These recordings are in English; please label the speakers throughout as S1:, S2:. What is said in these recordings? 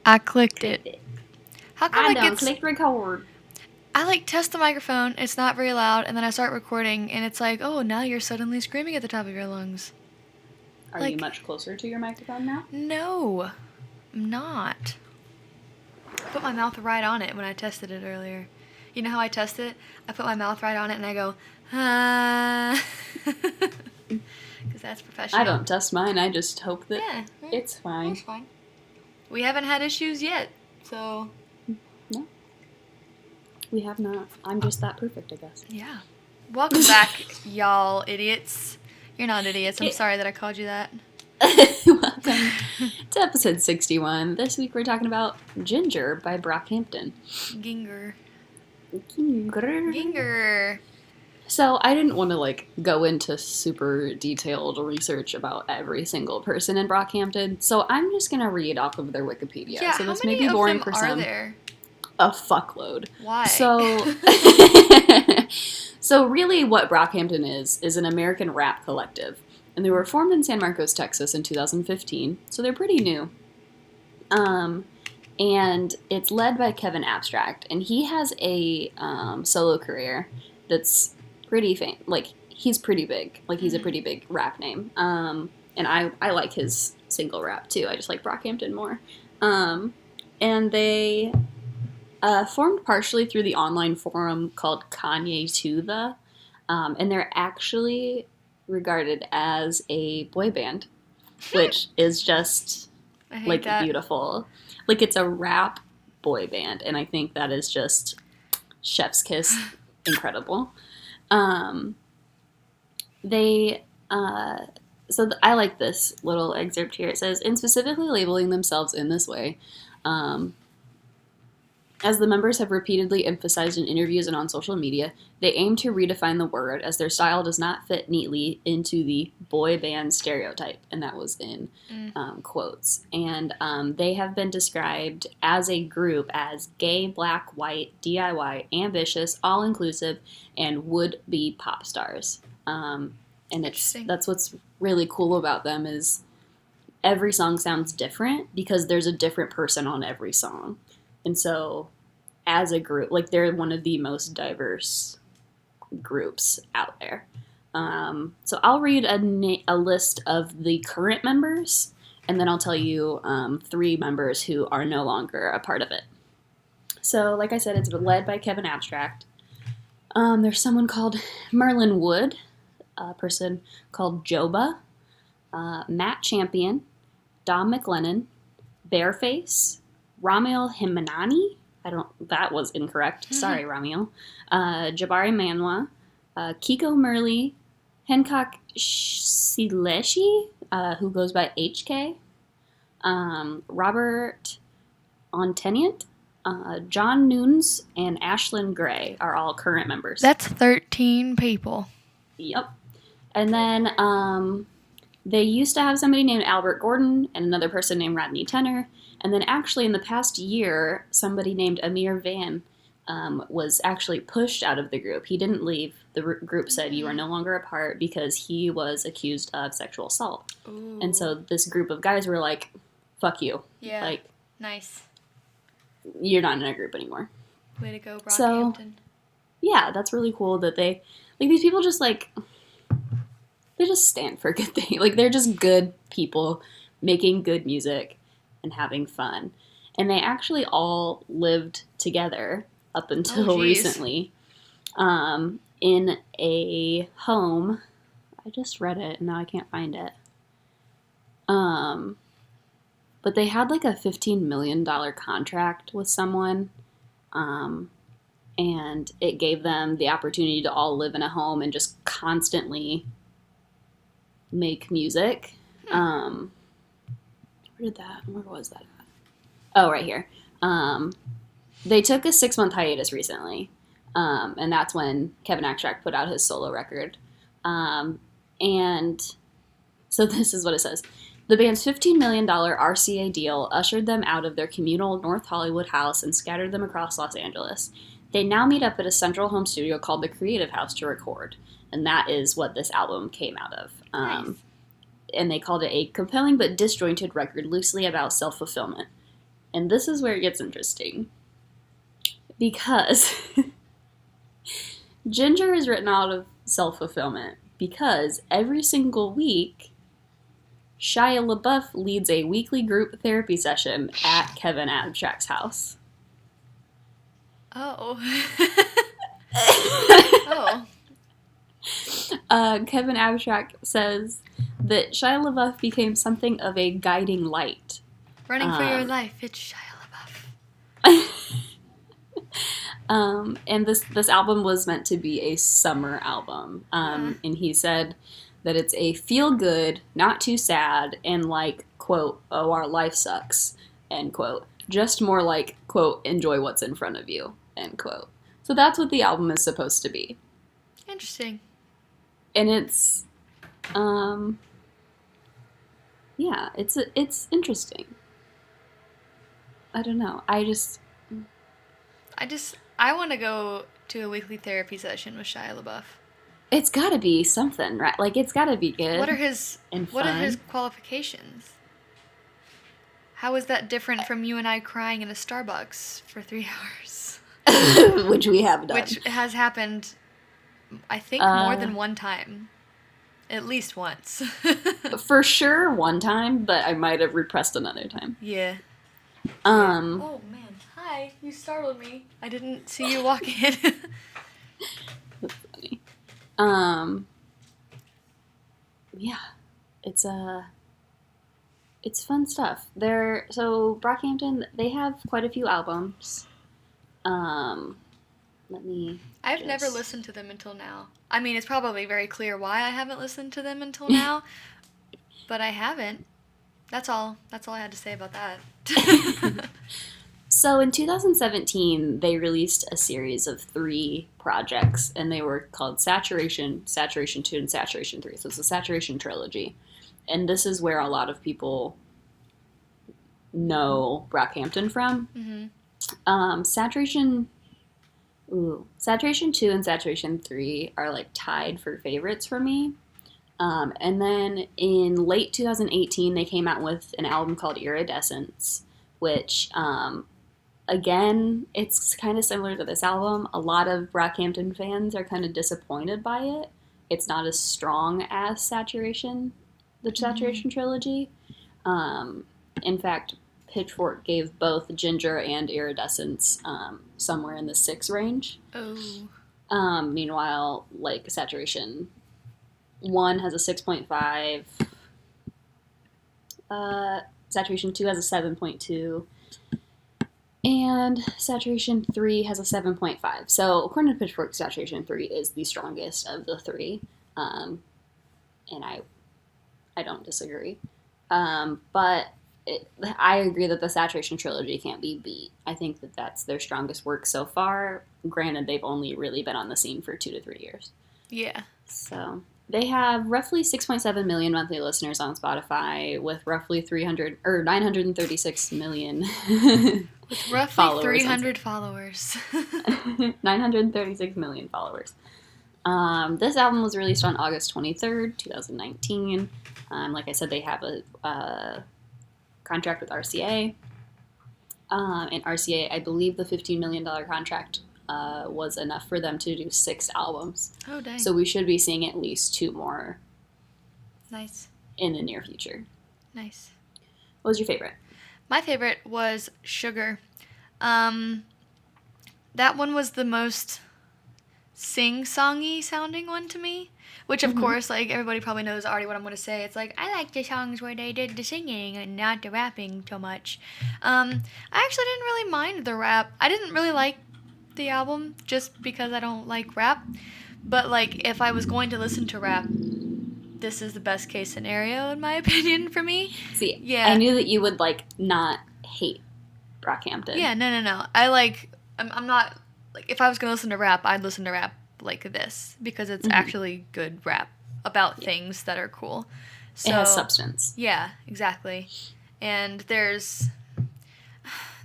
S1: I clicked it. How come
S2: I done clicked record.
S1: I test the microphone, it's not very loud, and then I start recording, and it's like, oh, now you're suddenly screaming at the top of your lungs.
S2: Are you much closer to your microphone now?
S1: No, I'm not. I put my mouth right on it when I tested it earlier. You know how I test it? I put my mouth right on it and I go, because that's professional.
S2: I don't test mine. I just hope that it's fine.
S1: It's fine. We haven't had issues yet, so.
S2: No. We have not. I'm just that perfect, I guess.
S1: Yeah. Welcome back, y'all idiots. You're not idiots. I'm sorry that I called you that.
S2: Welcome to episode 61. This week we're talking about Ginger by Brockhampton.
S1: Ginger.
S2: Ginger. So I didn't want to go into super detailed research about every single person in Brockhampton, so I'm just gonna read off of their Wikipedia.
S1: Yeah,
S2: so this
S1: how many
S2: may be boring
S1: of them
S2: for some.
S1: Are there?
S2: A fuckload.
S1: Why?
S2: So really what Brockhampton is an American rap collective. And they were formed in San Marcos, Texas in 2015, so they're pretty new. And it's led by Kevin Abstract, and he has a solo career that's pretty he's pretty big. He's a pretty big rap name. And I like his single rap too. I just like Brockhampton more. And they formed partially through the online forum called Kanye to the, and they're actually regarded as a boy band, which is just beautiful. It's a rap boy band, and I think that is just chef's kiss incredible. I like this little excerpt here. It says, in specifically labeling themselves in this way, as the members have repeatedly emphasized in interviews and on social media, they aim to redefine the word as their style does not fit neatly into the boy band stereotype. And that was in quotes. And they have been described as a group as gay, black, white, DIY, ambitious, all-inclusive, and would-be pop stars. And that's what's really cool about them is every song sounds different because there's a different person on every song. And so, as a group, they're one of the most diverse groups out there. So I'll read a list of the current members, and then I'll tell you 3 members who are no longer a part of it. So, like I said, it's led by Kevin Abstract. There's someone called Merlin Wood, a person called Joba, Matt Champion, Dom McLennan, Bareface, Ramiel Himanani. That was incorrect. Sorry, Ramiel. Jabari Manwa, Kiko Murley, Hancock Sileshi, who goes by HK, Robert Onteniant, John Nunes, and Ashlyn Gray are all current members.
S1: That's 13 people.
S2: Yep. And then they used to have somebody named Albert Gordon and another person named Rodney Tenner. And then actually in the past year, somebody named Amir Van was actually pushed out of the group. He didn't leave. The group said you are no longer a part because he was accused of sexual assault. Ooh. And so this group of guys were like, fuck you.
S1: Yeah. Nice.
S2: You're not in a group anymore.
S1: Way to go, Brockhampton.
S2: So, yeah, that's really cool that they, these people just they just stand for good things. They're just good people making good music and having fun. And they actually all lived together up until recently in a home. I just read it and now I can't find it. But they had a $15 million contract with someone. And it gave them the opportunity to all live in a home and just constantly make music. Where was that at? Oh, right here. They took a 6-month hiatus recently. And that's when Kevin Abstract put out his solo record. And so this is what it says. The band's $15 million RCA deal ushered them out of their communal North Hollywood house and scattered them across Los Angeles. They now meet up at a central home studio called the Creative House to record. And that is what this album came out of. And they called it a compelling but disjointed record loosely about self-fulfillment. And this is where it gets interesting. Because Ginger is written out of self-fulfillment because every single week, Shia LaBeouf leads a weekly group therapy session at Kevin Abstrack's house.
S1: Oh. Oh.
S2: Kevin Abstract says that Shia LaBeouf became something of a guiding light.
S1: Running for your life, it's Shia LaBeouf.
S2: And this album was meant to be a summer album. And he said that it's a feel-good, not too sad, and like, quote, oh, our life sucks, end quote. Just more like, quote, enjoy what's in front of you, end quote. So that's what the album is supposed to be.
S1: Interesting.
S2: And it's, yeah, it's interesting. I don't know.
S1: I want to go to a weekly therapy session with Shia LaBeouf.
S2: It's got to be something, right? Like, it's got to be good.
S1: What are his
S2: fun.
S1: qualifications? How is that different from you and I crying in a Starbucks for 3 hours?
S2: Which we have done.
S1: Which has happened, I think, more than one time. At least once.
S2: For sure one time, but I might have repressed another time.
S1: Yeah. Oh, man. Hi. You startled me. I didn't see you walk in.
S2: That's funny. Yeah. It's fun stuff. So Brockhampton, they have quite a few albums.
S1: I've never listened to them until now. I mean, it's probably very clear why I haven't listened to them until now, but I haven't. That's all I had to say about that.
S2: So in 2017, they released a series of 3 projects, and they were called Saturation, Saturation 2, and Saturation 3. So it's a Saturation trilogy. And this is where a lot of people know Brockhampton from. Mm-hmm. Saturation 2 and Saturation 3 are like tied for favorites for me. And then in late 2018, they came out with an album called Iridescence, which, again, it's kind of similar to this album. A lot of Brockhampton fans are kind of disappointed by it. It's not as strong as Saturation, the Saturation trilogy. In fact, Pitchfork gave both Ginger and Iridescence somewhere in the 6 range.
S1: Oh.
S2: Meanwhile, like, Saturation 1 has a 6.5. Saturation 2 has a 7.2. And Saturation 3 has a 7.5. So, according to Pitchfork, Saturation 3 is the strongest of the 3. And I don't disagree. But I agree that the Saturation trilogy can't be beat. I think that that's their strongest work so far. Granted, they've only really been on the scene for 2 to 3 years.
S1: Yeah.
S2: So, they have roughly 6.7 million monthly listeners on Spotify with roughly 936 million
S1: with roughly
S2: followers
S1: 300 followers.
S2: 936 million followers. This album was released on August 23rd, 2019. Like I said, they have a contract with RCA. And RCA, I believe the $15 million contract was enough for them to do 6 albums.
S1: Oh, dang.
S2: So we should be seeing at least 2 more.
S1: Nice.
S2: In the near future.
S1: Nice.
S2: What was your favorite?
S1: My favorite was Sugar. That one was the most sing-songy sounding one to me. Which, of course, like, everybody probably knows already what I'm going to say. It's like, I like the songs where they did the singing and not the rapping so much. I actually didn't really mind the rap. I didn't really like the album just because I don't like rap. But, like, if I was going to listen to rap, this is the best case scenario, in my opinion, for me.
S2: See, yeah. I knew that you would, like, not hate Brockhampton.
S1: Yeah, no. I'm not, like, if I was going to listen to rap, I'd listen to rap like this because it's actually good rap about things that are cool. So,
S2: it has substance.
S1: Yeah, exactly. And this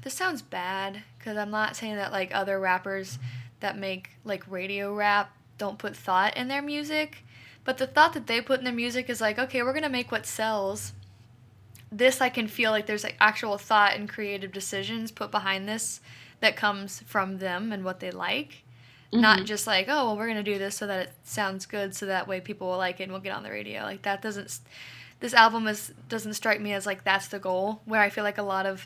S1: sounds bad because I'm not saying that like other rappers that make like radio rap don't put thought in their music, but the thought that they put in their music is like, okay, we're gonna make what sells. this I can feel like there's like actual thought and creative decisions put behind this that comes from them and what they like. Not just like, oh, well, we're going to do this so that it sounds good so that way people will like it and we'll get on the radio. Like, that doesn't, this album doesn't strike me as like that's the goal, where I feel like a lot of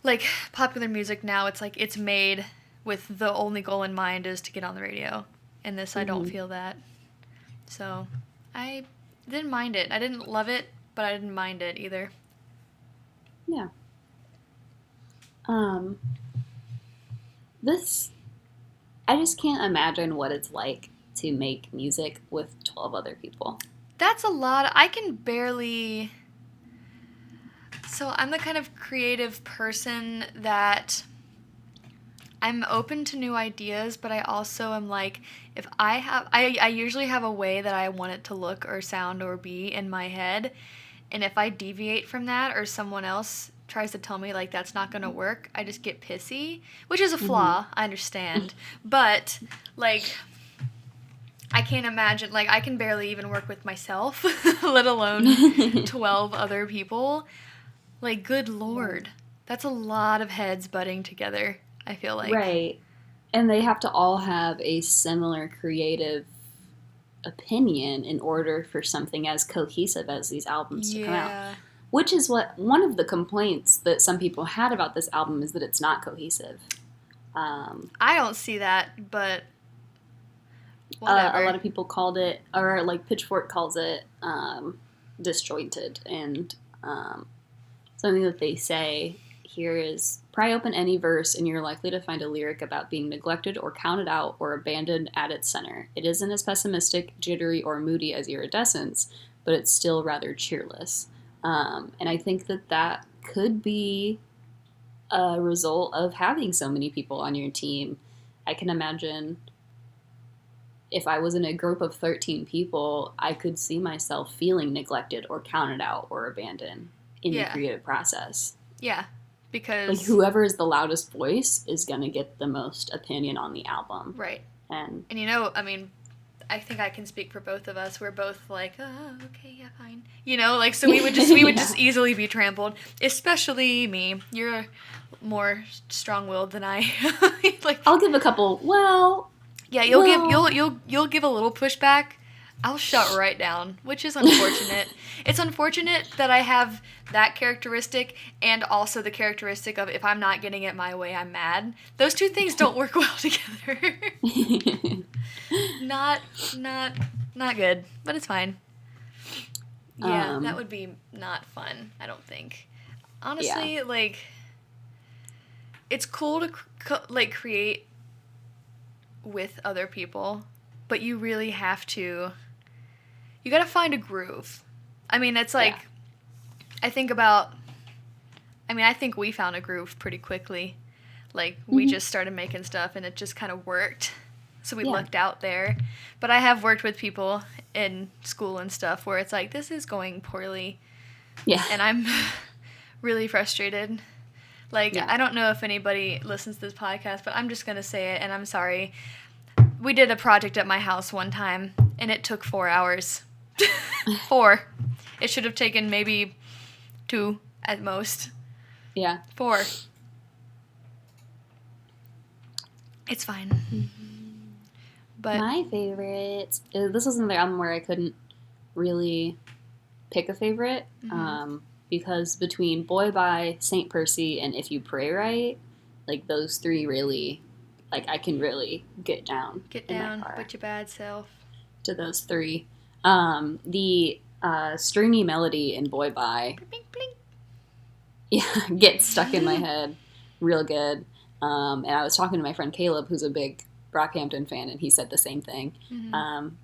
S1: like popular music now, it's like it's made with the only goal in mind is to get on the radio. And this, I don't feel that. So I didn't mind it. I didn't love it, but I didn't mind it either.
S2: Yeah. I just can't imagine what it's like to make music with 12 other people.
S1: That's a lot. I can barely... So I'm the kind of creative person that I'm open to new ideas, but I also am like, if I usually have a way that I want it to look or sound or be in my head, and if I deviate from that or someone else tries to tell me like that's not gonna work, I just get pissy, which is a flaw, I understand, but like I can't imagine, like I can barely even work with myself, let alone 12 other people. Like, good lord, that's a lot of heads butting together, I feel like.
S2: Right. And they have to all have a similar creative opinion in order for something as cohesive as these albums to come out. Which is what one of the complaints that some people had about this album is that it's not cohesive.
S1: I don't see that, but whatever.
S2: A lot of people called it, or like Pitchfork calls it, disjointed. And something that they say here is, pry open any verse and you're likely to find a lyric about being neglected or counted out or abandoned at its center. It isn't as pessimistic, jittery, or moody as Iridescence, but it's still rather cheerless. And I think that could be a result of having so many people on your team. I can imagine if I was in a group of 13 people, I could see myself feeling neglected or counted out or abandoned in the creative process.
S1: Yeah, because...
S2: like, whoever is the loudest voice is going to get the most opinion on the album.
S1: Right.
S2: And
S1: you know, I mean... I think I can speak for both of us. We're both like, oh, okay, yeah, fine. You know, like, so we would just easily be trampled. Especially me. You're more strong-willed than I. Like,
S2: I'll give a couple. Well,
S1: yeah, you'll give a little pushback. I'll shut right down, which is unfortunate. It's unfortunate that I have that characteristic and also the characteristic of if I'm not getting it my way, I'm mad. Those two things don't work well together. Not good, but it's fine. Yeah, that would be not fun, I don't think. Honestly, like, it's cool to create with other people, but you really have to... You gotta find a groove. I mean, it's like... I think we found a groove pretty quickly. Like, we just started making stuff, and it just kind of worked. So we lucked out there. But I have worked with people in school and stuff where it's like, this is going poorly. Yeah. And I'm really frustrated. Like, I don't know if anybody listens to this podcast, but I'm just going to say it, and I'm sorry. We did a project at my house one time, and it took 4 hours. 4. It should have taken maybe 2 at most. Yeah. 4. It's fine. But
S2: my favorites... This was another album where I couldn't really pick a favorite. Because between Boy by St. Percy and If You Pray Right, like, those three really... Like, I can really get down.
S1: Get down with your bad self.
S2: To those three. The stringy melody in Boy Bye, gets stuck in my head real good. And I was talking to my friend Caleb, who's a big Brockhampton fan, and he said the same thing.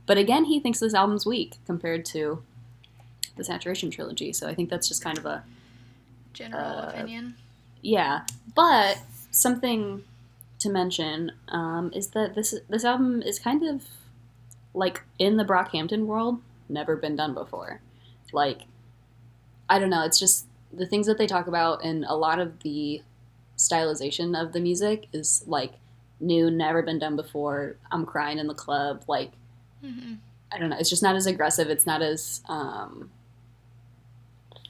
S2: But again, he thinks this album's weak compared to the Saturation trilogy, so I think that's just kind of a
S1: general opinion.
S2: Yeah, but something to mention is that this album is kind of like, in the Brockhampton world, never been done before. Like, I don't know, it's just the things that they talk about, and a lot of the stylization of the music is, like, new, never been done before, I'm crying in the club, like, I don't know, it's just not as aggressive, it's not as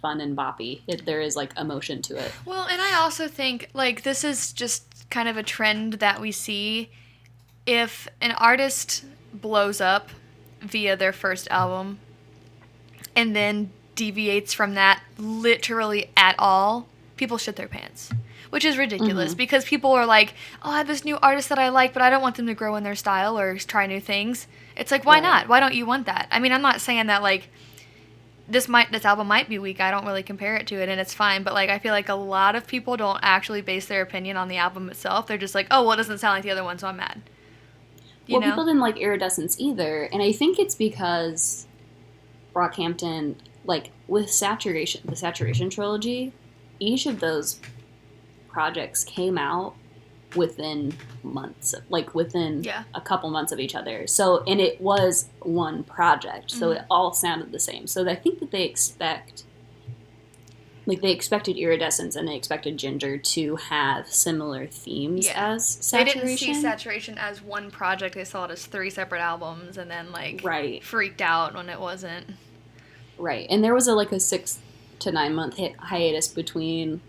S2: fun and boppy. There is like emotion to it.
S1: Well, and I also think like this is just kind of a trend that we see. If an artist blows up via their first album and then deviates from that literally at all, people shit their pants. Which is ridiculous because people are like, oh, I have this new artist that I like, but I don't want them to grow in their style or try new things. It's like, why not? Why don't you want that? I mean, I'm not saying that like this album might be weak. I don't really compare it to it, and it's fine. But like, I feel like a lot of people don't actually base their opinion on the album itself. They're just like, oh, well, it doesn't sound like the other one, so I'm mad. You know?
S2: People didn't like Iridescence either, and I think it's because Brockhampton, like with the Saturation trilogy, each of those projects came out within months, like within a couple months of each other. So, and it was one project, so it all sounded the same. So I think that they expected Iridescence and they expected Ginger to have similar themes as Saturation.
S1: They didn't see Saturation as one project. They saw it as 3 separate albums and then like freaked out when it wasn't.
S2: Right. And there was a 6 to 9 month hiatus between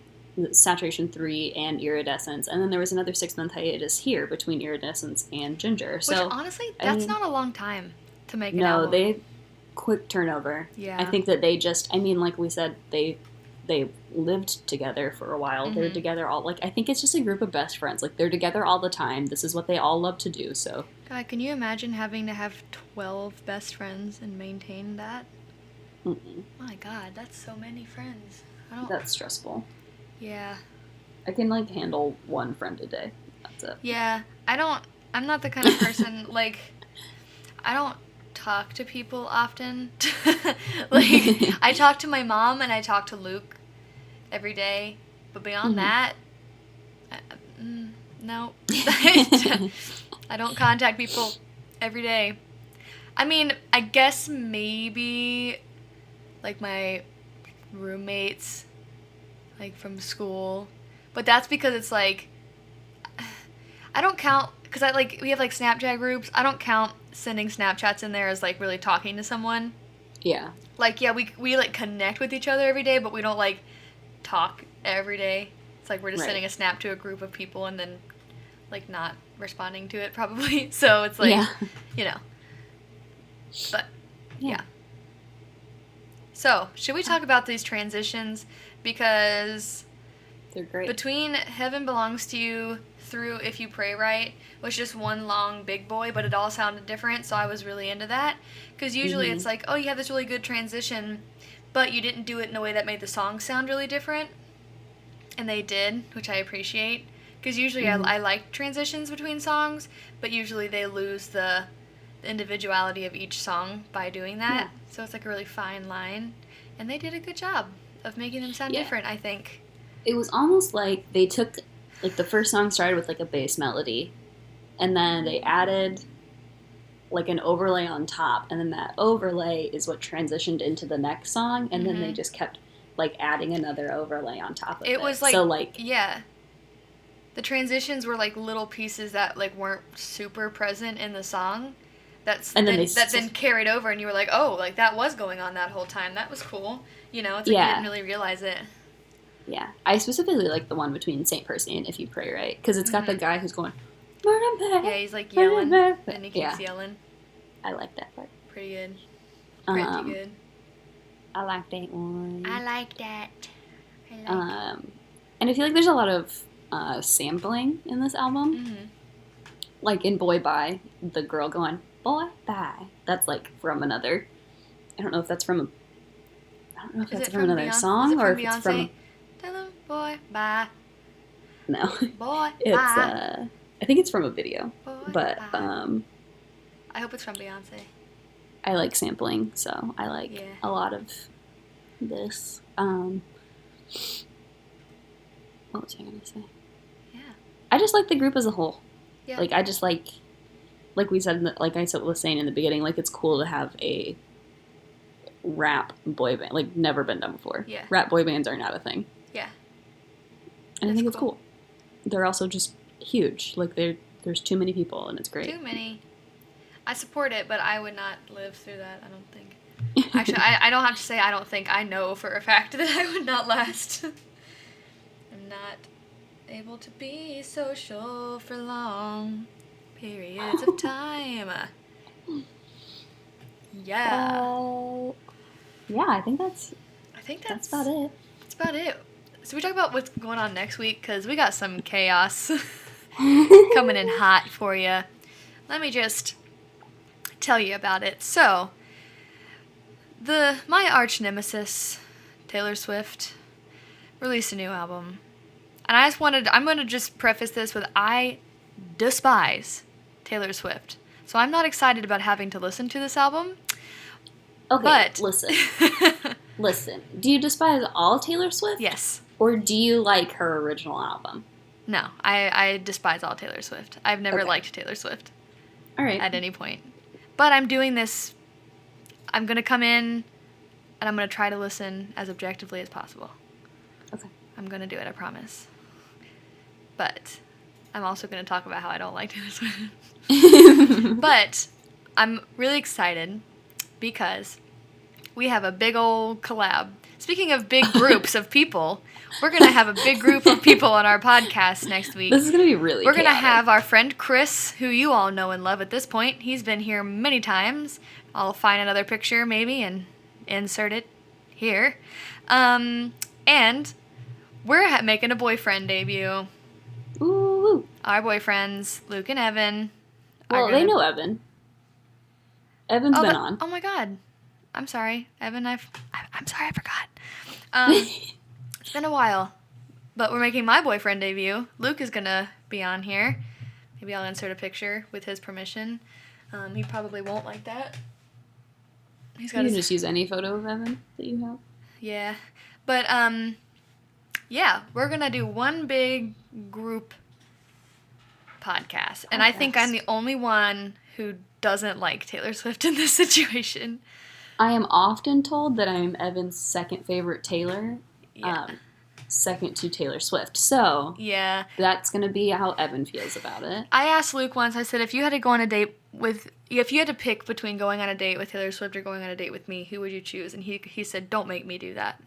S2: Saturation 3 and Iridescence, and then there was another 6-month hiatus here between Iridescence and Ginger. So,
S1: which honestly, that's not a long time to make an album.
S2: No, they quick turnover.
S1: Yeah.
S2: I think that they just, I mean, like we said, they lived together for a while. They're together all, like, I think it's just a group of best friends. Like, they're together all the time. This is what they all love to do, so.
S1: God, can you imagine having to have 12 best friends and maintain that? My God, that's so many friends.
S2: That's stressful.
S1: Yeah.
S2: I can, like, handle one friend a day. That's it.
S1: Yeah. I'm not the kind of person, like, I don't talk to people often. Like, I talk to my mom and I talk to Luke every day. But beyond that, no. I don't contact people every day. I mean, I guess maybe, like, my roommates, like, from school. But that's because it's, like, I don't count, because we have, like, Snapchat groups. I don't count sending Snapchats in there as, like, really talking to someone.
S2: Yeah.
S1: Like, yeah, we like, connect with each other every day, but we don't, like, talk every day. It's like we're just sending a snap to a group of people and then, like, not responding to it, probably. So it's, like, you know. But, yeah. So, should we talk about these transitions? Because
S2: they're great.
S1: Between Heaven Belongs to You through If You Pray Right was just one long big boy, but it all sounded different, so I was really into that. Because usually it's like, oh, you have this really good transition, but you didn't do it in a way that made the song sound really different. And they did, which I appreciate. Because usually I like transitions between songs, but usually they lose the individuality of each song by doing that. Yeah. So it's like a really fine line. And they did a good job of making them sound different, I think.
S2: It was almost like they took, like, the first song started with, like, a bass melody, and then they added, like, an overlay on top, and then that overlay is what transitioned into the next song, and then they just kept, like, adding another overlay on top of it.
S1: It was, like,
S2: so, like,
S1: yeah. The transitions were, like, little pieces that, like, weren't super present in the song. That then carried over, and you were like, oh, like, that was going on that whole time. That was cool. You know, it's like you didn't really realize it.
S2: Yeah. I specifically like the one between St. Percy and If You Pray Right, because it's got the guy who's going, yeah,
S1: he's, like, yelling, and he keeps yelling.
S2: I like that part.
S1: Pretty good. Pretty good.
S2: I like that one.
S1: I like that.
S2: And I feel like there's a lot of sampling in this album. Like in Boy Bye, the girl going, boy, bye. That's, like, from another. I don't know if that's from another song or if it's from.
S1: Tell him, boy, bye.
S2: No.
S1: Boy,
S2: it's,
S1: bye.
S2: I think it's from a video.
S1: Boy,
S2: but,
S1: bye. I hope it's from Beyonce.
S2: I like sampling, so I like a lot of this. What was I going to say?
S1: Yeah.
S2: I just like the group as a whole.
S1: Yeah.
S2: Like, I just like we said, like I was saying in the beginning, like, it's cool to have a rap boy band, like, never been done before.
S1: Yeah.
S2: Rap boy bands are not a thing.
S1: Yeah.
S2: And I think it's cool. They're also just huge. Like, there's too many people, and it's great.
S1: Too many. I support it, but I would not live through that, I don't think. Actually, I don't have to say I don't think. I know for a fact that I would not last. I'm not able to be social for long periods of time. Yeah.
S2: Yeah, I think that's about it.
S1: That's about it. So we talk about what's going on next week, because we got some chaos coming in hot for you. Let me just tell you about it. So, my arch nemesis, Taylor Swift, released a new album. And I'm going to just preface this with, I despise Taylor Swift. So I'm not excited about having to listen to this album.
S2: Okay,
S1: but
S2: listen. Do you despise all Taylor Swift?
S1: Yes.
S2: Or do you like her original album?
S1: No, I despise all Taylor Swift. I've never liked Taylor Swift.
S2: All right.
S1: At any point. But I'm doing this. I'm going to come in and I'm going to try to listen as objectively as possible.
S2: Okay.
S1: I'm going to do it, I promise. But I'm also going to talk about how I don't like Taylor Swift. But I'm really excited because we have a big old collab. Speaking of big groups of people, we're going to have a big group of people on our podcast next week.
S2: This is going to be really
S1: We're going to have our friend Chris, who you all know and love at this point. He's been here many times. I'll find another picture maybe and insert it here. And we're making a boyfriend debut.
S2: Ooh.
S1: Our boyfriends, Luke and Evan.
S2: Well, they know Evan. Evan's been on.
S1: Oh my God. I'm sorry, Evan. I'm sorry, I forgot. It's been a while, but we're making my boyfriend debut. Luke is gonna be on here. Maybe I'll insert a picture with his permission. He probably won't like that.
S2: You can just use any photo of Evan that you have.
S1: Yeah, but yeah, we're gonna do one big group podcast, and I think I'm the only one who doesn't like Taylor Swift in this situation.
S2: I am often told that I'm Evan's second favorite Taylor, second to Taylor Swift. So
S1: yeah,
S2: that's going to be how Evan feels about it.
S1: I asked Luke once, I said, if you had to pick between going on a date with Taylor Swift or going on a date with me, who would you choose? And he said, don't make me do that.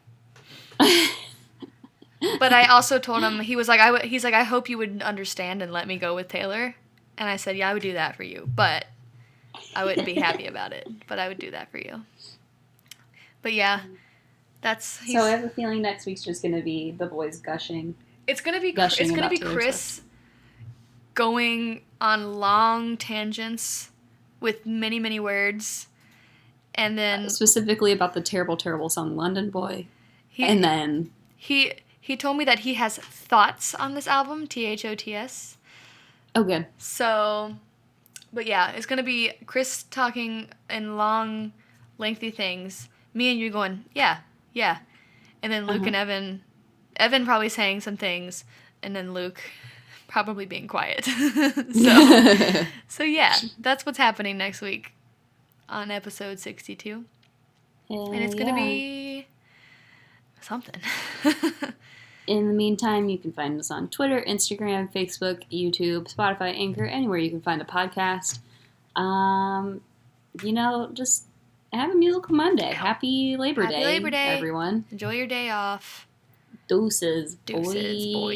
S1: But I also told him, he's like, I hope you would understand and let me go with Taylor. And I said, yeah, I would do that for you, but I wouldn't be happy about it, but I would do that for you. But yeah, so
S2: I have a feeling next week's just going to be the boys gushing.
S1: It's going to be Chris going on long tangents with many, many words. And then
S2: specifically about the terrible, terrible song London Boy.
S1: He told me that he has thoughts on this album, THOTS.
S2: Oh, good.
S1: So, but yeah, it's going to be Chris talking in long, lengthy things. Me and you going, yeah. And then Luke and Evan probably saying some things, and then Luke probably being quiet. So yeah, that's what's happening next week on episode 62. And it's going to be something.
S2: In the meantime, you can find us on Twitter, Instagram, Facebook, YouTube, Spotify, Anchor, anywhere you can find a podcast. Just have a musical Monday. Happy Labor Day, everyone.
S1: Enjoy your day off.
S2: Deuces,
S1: boy.